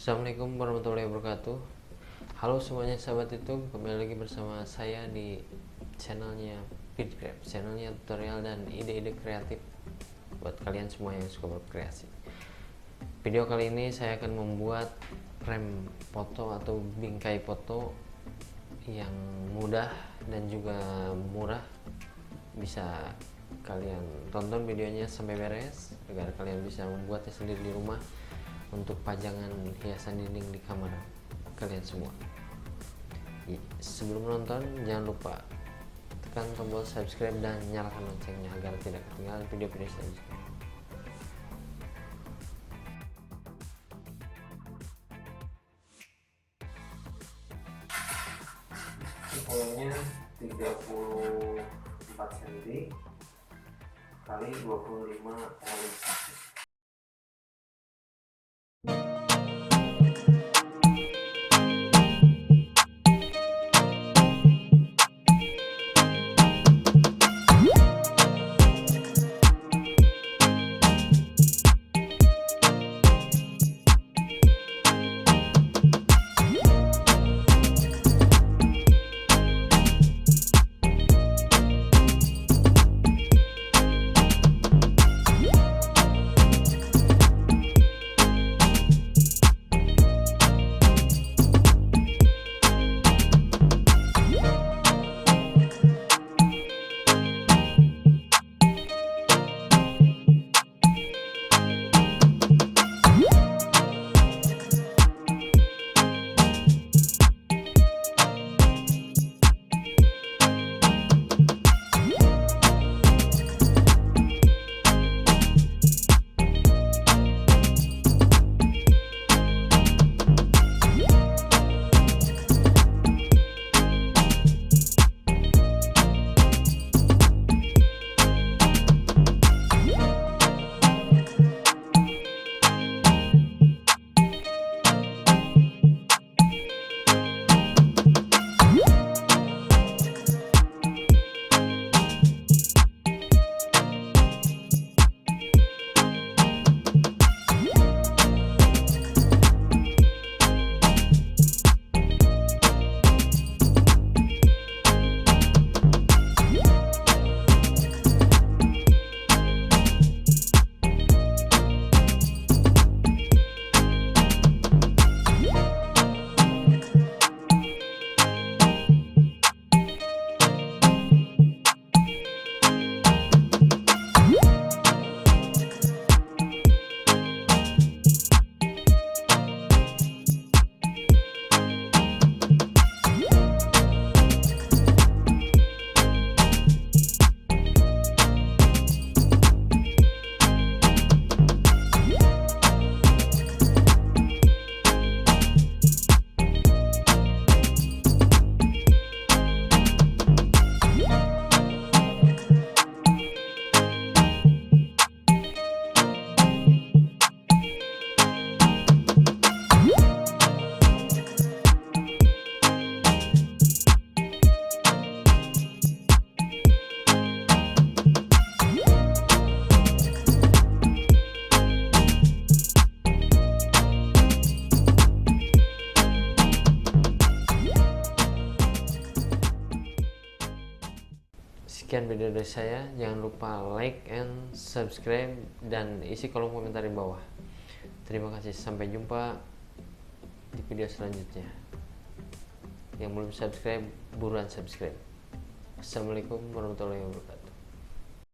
Assalamualaikum warahmatullahi wabarakatuh. Halo semuanya sahabat YouTube, kembali lagi bersama saya di channelnya Feedcraft, channelnya tutorial dan ide-ide kreatif buat kalian semua yang suka berkreasi. Video kali ini saya akan membuat frame foto atau bingkai foto yang mudah dan juga murah. Bisa kalian tonton videonya sampai beres agar kalian bisa membuatnya sendiri di rumah untuk pajangan hiasan dinding di kamar kalian semua. Sebelum menonton, jangan lupa tekan tombol subscribe dan nyalakan loncengnya agar tidak ketinggalan video-video selanjutnya. Ukurannya 34 cm kali 25 kali 1. Sekian video dari saya, jangan lupa like and subscribe dan isi kolom komentar di bawah. Terima kasih, sampai jumpa di video selanjutnya. Yang belum subscribe, buruan subscribe. Assalamualaikum warahmatullahi wabarakatuh.